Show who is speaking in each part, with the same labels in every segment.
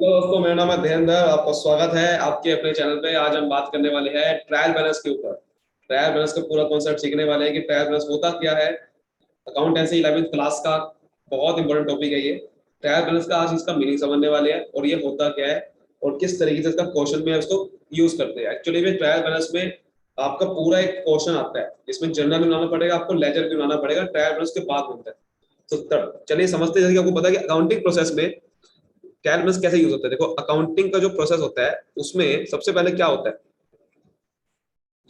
Speaker 1: तो दोस्तों, मेरा नाम है धीरेन्द्र। आपका स्वागत है आपके अपने चैनल पे। आज हम बात करने वाले हैं ट्रायल बैलेंस के ऊपर। ट्रायल बैलेंस का पूरा कॉन्सेप्ट सीखने वाले हैं कि ट्रायल बैलेंस होता क्या है। अकाउंटेंसी 11वीं क्लास का बहुत इंपॉर्टेंट टॉपिक है ये। ट्रायल बैलेंस का आज इसका मीनिंग समझने वाले हैं और ये होता क्या है और किस तरीके से इसका क्वेश्चन में उसको यूज करते हैं। एक्चुअली में ट्रायल बैलेंस में आपका पूरा एक क्वेश्चन आता है जिसमें जर्नल भी बनाना पड़ेगा, आपको लेजर भी बनाना पड़ेगा। ट्रायल बैलेंस के बाद बनता है। तो तब चलिए समझते हैं। जैसे कि आपको पता है कि अकाउंटिंग प्रोसेस में ट्रायल बैलेंस कैसे यूज होता है। देखो, अकाउंटिंग का जो प्रोसेस होता है उसमें सबसे पहले क्या होता है,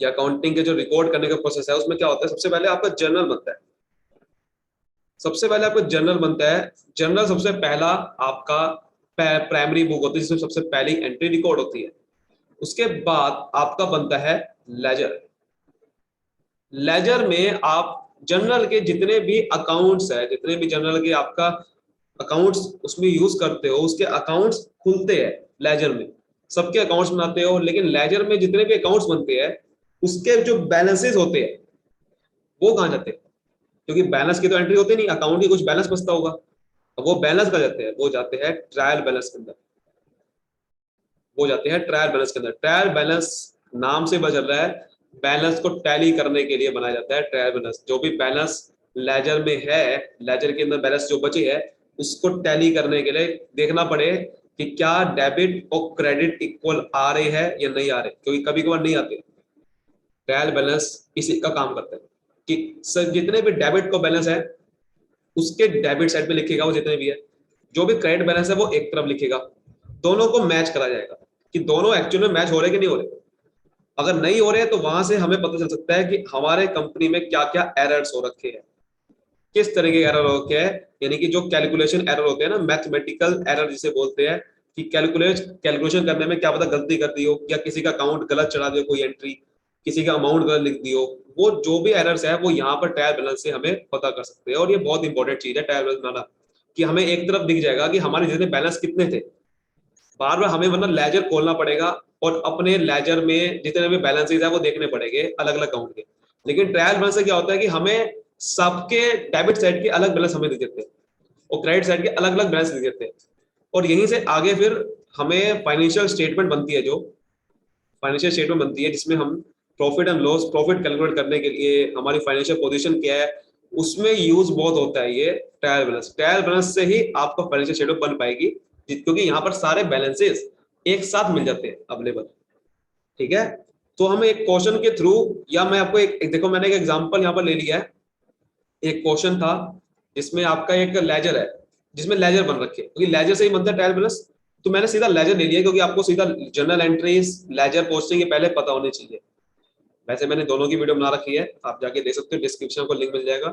Speaker 1: या अकाउंटिंग के जो रिकॉर्ड करने का प्रोसेस है उसमें क्या होता है। सबसे पहले आपका जर्नल बनता है। सबसे पहले आपका जर्नल बनता है। जर्नल सबसे पहला आपका प्राइमरी बुक होती है जिसमें सबसे पहली एंट्री रिकॉर्ड होती है। उसके बाद आपका बनता है लेजर। लेजर में आप जर्नल के जितने भी अकाउंट्स है, जितने भी जर्नल के आपका अकाउंट्स उसमें यूज करते हो, उसके अकाउंट्स खुलते हैं लेजर में। सबके अकाउंट्स बनाते हो, लेकिन लेजर में जितने भी अकाउंट्स बनते हैं उसके जो बैलेंसेस होते हैं वो कहाँ जाते हैं। क्योंकि बैलेंस की तो एंट्री होती नहीं, अकाउंट की कुछ बैलेंस बचता होगा। अब वो बैलेंस कहाँ जाते हैं, वो जाते हैं ट्रायल बैलेंस के अंदर। वो जाते हैं ट्रायल बैलेंस के अंदर। ट्रायल बैलेंस नाम से बदल रहा है, बैलेंस को टैली करने के लिए बनाया जाता है ट्रायल बैलेंस। जो भी बैलेंस लेजर में है, लेजर के अंदर बैलेंस जो बचे है उसको टैली करने के लिए देखना पड़े कि क्या डेबिट और क्रेडिट इक्वल आ रहे हैं या नहीं आ रहे, क्योंकि कभी कभार नहीं आते। ट्रायल बैलेंस इसी का काम करता है कि सर जितने भी डेबिट को बैलेंस है उसके डेबिट साइड पे लिखेगा वो जितने भी है। जो भी क्रेडिट बैलेंस है वो एक तरफ लिखेगा। दोनों को मैच करा जाएगा कि दोनों एक्चुअल में मैच हो रहे कि नहीं हो रहे। अगर नहीं हो रहे तो वहां से हमें पता चल सकता है कि हमारे कंपनी में क्या क्या एरर्स हो रखे हैं, किस तरह के एरर हो रखे हैं। यानी कि जो कैलकुलेशन एरर होते हैं ना, मैथमेटिकल एरर जिसे बोलते हैं, कि कैलकुलेशन करने में क्या पता गलती कर दी हो, या किसी का अकाउंट गलत चढ़ा दियो, कोई एंट्री किसी का अमाउंट गलत लिख दियो। वो जो भी एरर्स है वो यहाँ पर ट्रायल बैलेंस से हमें पता कर सकते हैं। और ये बहुत इंपॉर्टेंट चीज है ट्रायल बैलेंस बनाना, कि हमें एक तरफ दिख जाएगा कि हमारे जितने बैलेंस कितने थे। बार बार हमें वरना लेजर खोलना पड़ेगा और अपने लेजर में जितने भी बैलेंसेस है वो देखने पड़ेंगे अलग अलग अकाउंट के। लेकिन ट्रायल बैलेंस से क्या होता है कि हमें सबके डेबिट साइड के अलग बैलेंस हमें दिख देते हैं और क्रेडिट साइड के अलग अलग बैलेंस दिख देते हैं। और यहीं से आगे फिर हमें फाइनेंशियल स्टेटमेंट बनती है, जो फाइनेंशियल स्टेटमेंट बनती है जिसमें हम profit and loss, profit calculate करने के लिए हमारी फाइनेंशियल पोजीशन क्या है, उसमें यूज बहुत होता है ये ट्रायल बैलेंस। ट्रायल बैलेंस से ही आपका फाइनेंशियल स्टेटमेंट बन पाएगी, क्योंकि यहाँ पर सारे बैलेंसेस एक साथ मिल जाते हैं अवेलेबल। ठीक है। तो हम एक क्वेश्चन के थ्रू, या मैं आपको एक देखो मैंने एक एग्जांपल यहाँ पर ले लिया है। एक क्वेश्चन था जिसमें आपका एक लेजर है जिसमें लेजर बन रखे, क्योंकि लेजर से ही बनता है ट्रायल बैलेंस। तो मैंने सीधा लेजर ले लिया क्योंकि आपको सीधा जर्नल एंट्रीज लेजर पोस्टिंग के पहले पता होनी चाहिए। वैसे मैंने दोनों की वीडियो बना रखी है, आप जाके देख सकते हो, डिस्क्रिप्शन को लिंक मिल जाएगा।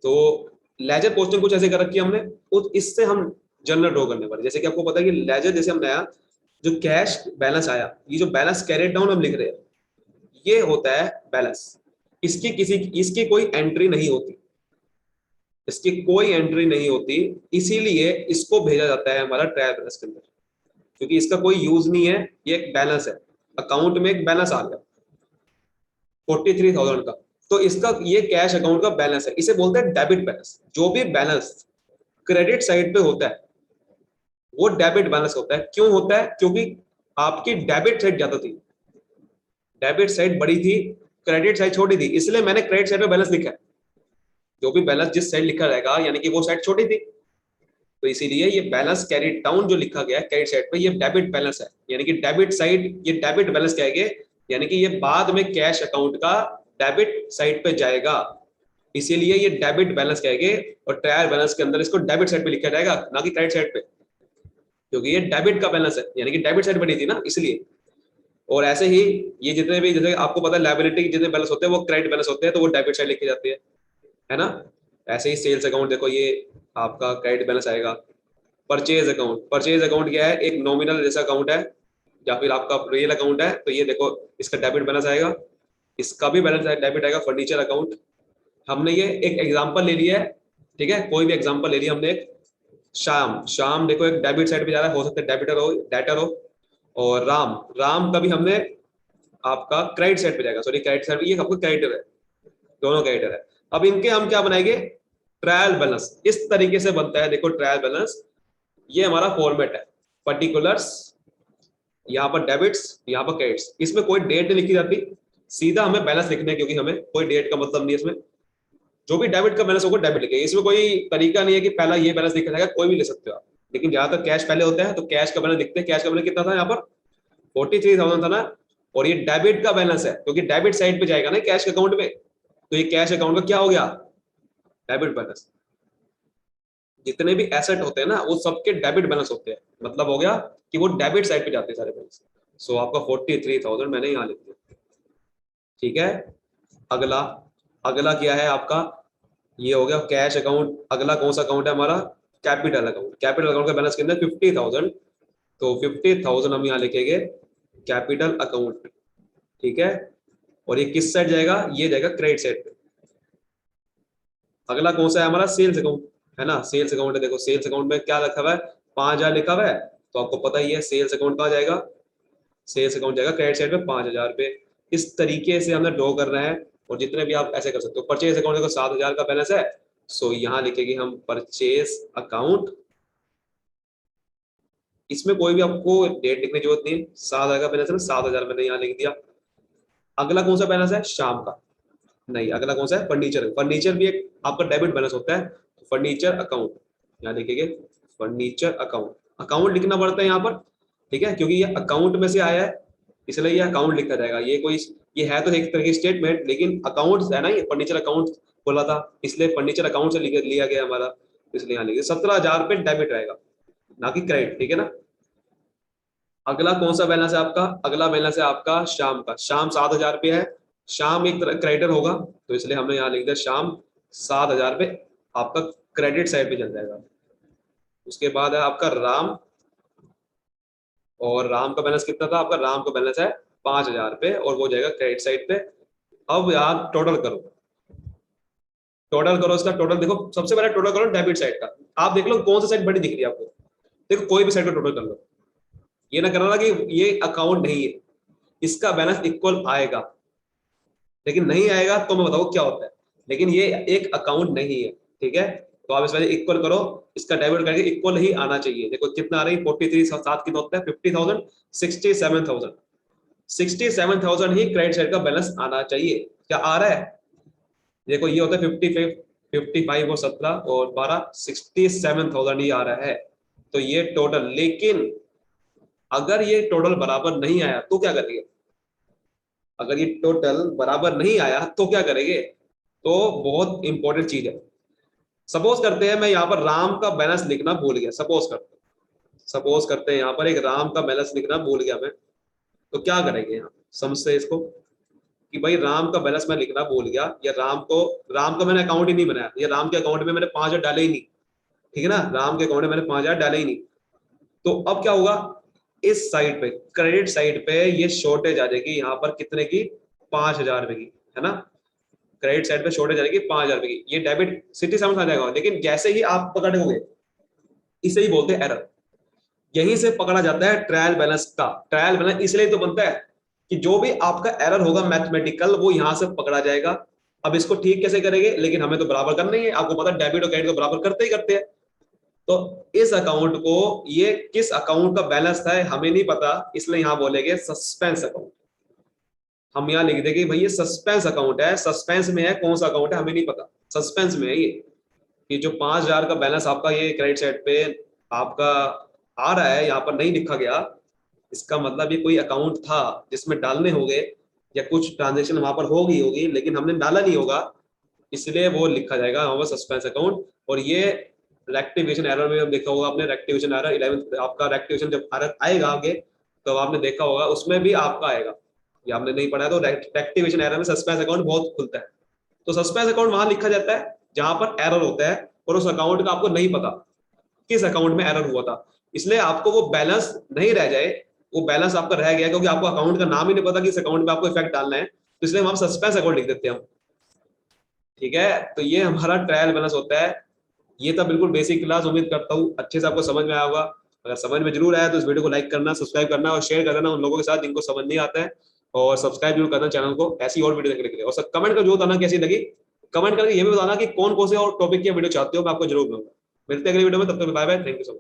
Speaker 1: तो लेजर पोस्टिंग कुछ ऐसे कर रखी है हमने, तो इससे हम जर्नल ड्रॉ करने वाले। जैसे कि आपको पता है कि लेजर जैसे हम नया जो कैश बैलेंस आया, ये जो बैलेंस कैरिड डाउन हम लिख रहे हैं, ये होता है बैलेंस। इसकी कोई एंट्री नहीं होती, इसकी कोई एंट्री नहीं होती। इसीलिए इसको भेजा जाता है हमारा ट्रायल बैलेंस के अंदर, क्योंकि इसका कोई यूज नहीं है। ये एक बैलेंस है, अकाउंट में एक बैलेंस आ गया 43,000 का, तो इसका ये कैश अकाउंट का बैलेंस है, इसे बोलते हैं डेबिट बैलेंस। जो भी बैलेंस क्रेडिट साइड पे होता है वो डेबिट बैलेंस होता है। क्यों होता है? क्योंकि आपकी डेबिट साइड ज्यादा थी, डेबिट साइड बड़ी थी, क्रेडिट साइड छोटी थी, इसलिए मैंने क्रेडिट साइड पे बैलेंस लिखा है। जो भी बैलेंस जिस साइड लिखा रहेगा यानी कि वो साइड छोटी थी, तो इसीलिए ये बैलेंस कैरिड डाउन जो लिखा गया है क्रेडिट साइड पे, ये डेबिट बैलेंस है। यानी कि डेबिट साइड, ये डेबिट बैलेंस कहेंगे, यानी कि ये बाद में कैश अकाउंट का डेबिट साइड पे जाएगा, इसीलिए ये डेबिट बैलेंस कहेंगे। और ट्रायल बैलेंस के अंदर इसको डेबिट साइड पे लिखा जाएगा, ना कि क्रेडिट साइड पे, क्योंकि ये डेबिट का बैलेंस है, यानी कि डेबिट साइड बनी थी ना, इसलिए। और ऐसे ही ये जितने भी, जैसे आपको पता है लायबिलिटी के जितने बैलेंस होते हैं वो क्रेडिट बैलेंस होते हैं, तो वो डेबिट साइड लिखे जाते हैं, है ना। ऐसे ही सेल्स अकाउंट देखो, ये आपका क्रेडिट बैलेंस आएगा। परचेज अकाउंट, परचेज अकाउंट क्या है, एक नॉमिनल जैसा अकाउंट है, या फिर आपका रियल अकाउंट है, तो ये देखो इसका डेबिट बैलेंस आएगा, इसका भी बैलेंस डेबिट आएगा। फर्नीचर अकाउंट, हमने ये एक एग्जांपल ले लिया है, ठीक है, कोई भी एग्जांपल ले लिया हमने। एक शाम, शाम देखो एक डेबिट साइड पे जा रहा है, हो सकता है डेबिटर हो, डेटर हो। और राम, राम का भी हमने आपका क्रेडिट साइड पे जाएगा, सॉरी क्रेडिट साइड, ये आपका क्रेडिटर है, दोनों क्रेडिटर है। अब इनके हम क्या बनाएंगे, ट्रायल बैलेंस। इस तरीके से बनता है देखो ट्रायल बैलेंस, ये हमारा फॉर्मेट है। पर्टिकुलर्स, यहाँ पर डेबिट्स, यहाँ पर क्रेडिट्स। इसमें कोई डेट नहीं लिखी जाती, सीधा हमें बैलेंस लिखना है, क्योंकि हमें कोई डेट का मतलब नहीं है इसमें। जो भी डेबिट का बैलेंस होगा डेबिट लिखे, इसमें कोई तरीका नहीं है कि पहला ये बैलेंस लिखा जाएगा, कोई भी ले सकते हो आप। लेकिन ज्यादातर कैश पहले होता है, तो कैश का बैलेंस लिखते हैं। कैश का बैलेंस कितना था यहाँ पर, 43,000 था ना। और ये डेबिट का बैलेंस है, क्योंकि डेबिट साइड पे जाएगा ना कैश अकाउंट में, तो ये कैश अकाउंट का क्या हो गया, डेबिट बैलेंस। जितने भी एसेट होते हैं ना वो सबके डेबिट बैलेंस होते हैं, मतलब हो गया कि वो डेबिट साइड पे जाते हैं सारे बैलेंस। सो आपका 43,000 मैंने यहाँ लिख दिया। ठीक है, अगला, अगला क्या है आपका, ये हो गया कैश अकाउंट। अगला कौन सा अकाउंट है हमारा, कैपिटल अकाउंट। कैपिटल अकाउंट का बैलेंस कितना है, 50,000। तो 50,000 हम यहाँ लिखेंगे कैपिटल अकाउंट। ठीक है, और ये किस साइड जाएगा, ये जाएगा क्रेडिट साइड पे। अगला कौन सा है हमारा, सेल्स अकाउंट, है ना। सेल्स अकाउंट है, देखो सेल्स अकाउंट में क्या लिखा हुआ है, 5,000 लिखा हुआ है। तो आपको पता ही है सेल्स अकाउंट कहाँ जाएगा, सेल्स अकाउंट जाएगा क्रेडिट साइड पे 5,000 पे। इस तरीके से हमने ड्रॉ करना है। और जितने भी आप ऐसे कर सकते हो। परचेज अकाउंट देखो 7,000 का बैलेंस है, सो यहाँ लिखेंगे हम परचेज अकाउंट। इसमें कोई भी आपको डेट लिखने की जरूरत नहीं है, 7,000 का बैलेंस है ना, 7,000 मैंने यहाँ लिख दिया। अगला कौन सा बैलेंस है, शाम का, नहीं अगला कौन सा है, फर्नीचर। फर्नीचर भी एक आपका डेबिट बैलेंस होता है, तो फर्नीचर अकाउंट यहाँ लिखेंगे, फर्नीचर अकाउंट। अकाउंट लिखना पड़ता है यहाँ पर, ठीक है, क्योंकि ये अकाउंट में से आया है, इसलिए ये अकाउंट लिखा जाएगा। ये कोई, ये है तो एक तरह की स्टेटमेंट, लेकिन अकाउंट है ना, ये फर्नीचर अकाउंट बोला था, इसलिए फर्नीचर अकाउंट से लिया गया हमारा, इसलिए यहाँ लिखे 17,000 पे डेबिट रहेगा, ना कि क्रेडिट। ठीक है ना। अगला कौन सा बैलेंस है आपका, अगला बैलेंस है आपका शाम का। शाम 7,000 पे है, शाम एक तरह क्रेडिटर होगा, तो इसलिए हमने यहाँ लिख दिया शाम 7,000 पे आपका क्रेडिट साइड पे चल जाएगा। उसके बाद है आपका राम, और राम का बैलेंस कितना था आपका, राम का बैलेंस है 5,000 पे, और वो जाएगा क्रेडिट साइड पे। अब यार टोटल करो, टोटल करो इसका, टोटल देखो, सबसे पहले टोटल करो डेबिट साइड का। आप देख लो कौन सा साइड बड़ी दिख रही है आपको, देखो कोई भी साइड का टोटल कर लो। ये ना करना कि ये अकाउंट नहीं है, इसका बैलेंस इक्वल आएगा, लेकिन नहीं आएगा तो मैं बताऊँ क्या होता है। लेकिन ये एक अकाउंट नहीं है, ठीक है। तो आप इस वजह इक्वल करो, इसका डेबिट करके इक्वल ही आना चाहिए। देखो कितना आ रही है, 43, 7 कितना होता है, 50,000, 67,000। 67,000 ही क्रेडिट साइड का बैलेंस आना चाहिए। क्या आ रहा है, देखो ये होता है 55, 55 और 17 और 12, 67,000 ही आ रहा है। तो ये टोटल, लेकिन अगर ये टोटल बराबर नहीं आया तो क्या करेंगे, अगर ये टोटल बराबर नहीं आया तो क्या करेंगे, तो बहुत इंपॉर्टेंट चीज है। सपोज करते हैं मैं यहाँ पर राम का बैलेंस लिखना भूल गया, सपोज करते हैं यहाँ पर एक राम का बैलेंस लिखना भूल गया मैं, तो क्या करेंगे यहाँ, समझते हैं इसको कि भाई राम का बैलेंस मैं लिखना भूल गया, या राम का मैंने अकाउंट ही नहीं बनाया, या राम के अकाउंट में मैंने 5,000 डाले ही नहीं, ठीक है ना, राम के अकाउंट में मैंने 5,000 डाले ही नहीं। तो अब क्या होगा, इस साइड पे क्रेडिट साइड पे ये शॉर्टेज आ जाएगी यहाँ पर कितने की, 5,000 रुपए की, है ना। क्रेडिट साइड पे शॉर्टेज आ जाएगी 5,000 रुपए की, ये डेबिट सिटी समझ आ जाएगा। लेकिन जैसे ही आप पकड़ोगे, इसे ही बोलते हैं एरर, यहीं से पकड़ा जाता है ट्रायल बैलेंस का। ट्रायल बैलेंस इसलिए तो बनता है कि जो भी आपका एरर होगा मैथमेटिकल, वो यहां से पकड़ा जाएगा। अब इसको ठीक कैसे करेंगे, लेकिन हमें तो बराबर करना ही है, आपको पता है डेबिट और क्रेडिट को बराबर करते ही करते हैं। तो इस अकाउंट को, ये किस अकाउंट का बैलेंस था हमें नहीं पता, इसलिए यहां बोलेंगे सस्पेंस अकाउंट। हम यहाँ लिख देंगे भाई ये सस्पेंस अकाउंट है, सस्पेंस में है, कौन सा अकाउंट है हमें नहीं पता, सस्पेंस में है ये जो 5,000 का बैलेंस आपका ये क्रेडिट साइड पे आपका आ रहा है, यहाँ पर नहीं लिखा गया, इसका मतलब ये कोई अकाउंट था जिसमें डालने होंगे, या कुछ ट्रांजेक्शन वहां पर हो गई होगी, लेकिन हमने डाला नहीं होगा, इसलिए वो लिखा जाएगा वहां पर सस्पेंस अकाउंट। और ये रेक्टिफिकेशन एरर में देखा होगा आपने, रेक्टिफिकेशन एरर 11 आपका रेक्टिफिकेशन जब एरर आएगा आगे, तो आपने देखा होगा उसमें भी आपका आएगा, ये आपने नहीं पढ़ा है तो रेक्टिफिकेशन एरर में सस्पेंस अकाउंट बहुत खुलता है। तो सस्पेंस अकाउंट वहां लिखा जाता है जहां पर एरर होता है, और उस अकाउंट का आपको नहीं पता किस अकाउंट में एरर हुआ था, इसलिए आपको वो बैलेंस नहीं रह जाए, वो बैलेंस आपका रह गया क्योंकि आपको अकाउंट का नाम ही नहीं पता कि इस अकाउंट में आपको इफेक्ट डालना है, तो इसलिए हम सस्पेंस अकाउंट लिख देते हैं हम। ठीक है, तो ये हमारा ट्रायल बैलेंस होता है। ये था बिल्कुल बेसिक क्लास, उम्मीद करता हूँ अच्छे से आपको समझ में आया होगा। अगर समझ में जरूर आया तो इस वीडियो को लाइक करना, सब्सक्राइब करना और शेयर कर देना उन लोगों के साथ जिनको समझ नहीं आता है, और सब्सक्राइब जरूर करना चैनल को ऐसी और वीडियो देखने के लिए। और सर कमेंट कर जो बताना कैसी लगी, कमेंट करके ये भी बताना कि कौन कौन से और टॉपिक की वीडियो चाहते हो, मैं आपको जरूर दूंगा। मिलते हैं अगली वीडियो में, तब तक bye bye, thank you so much.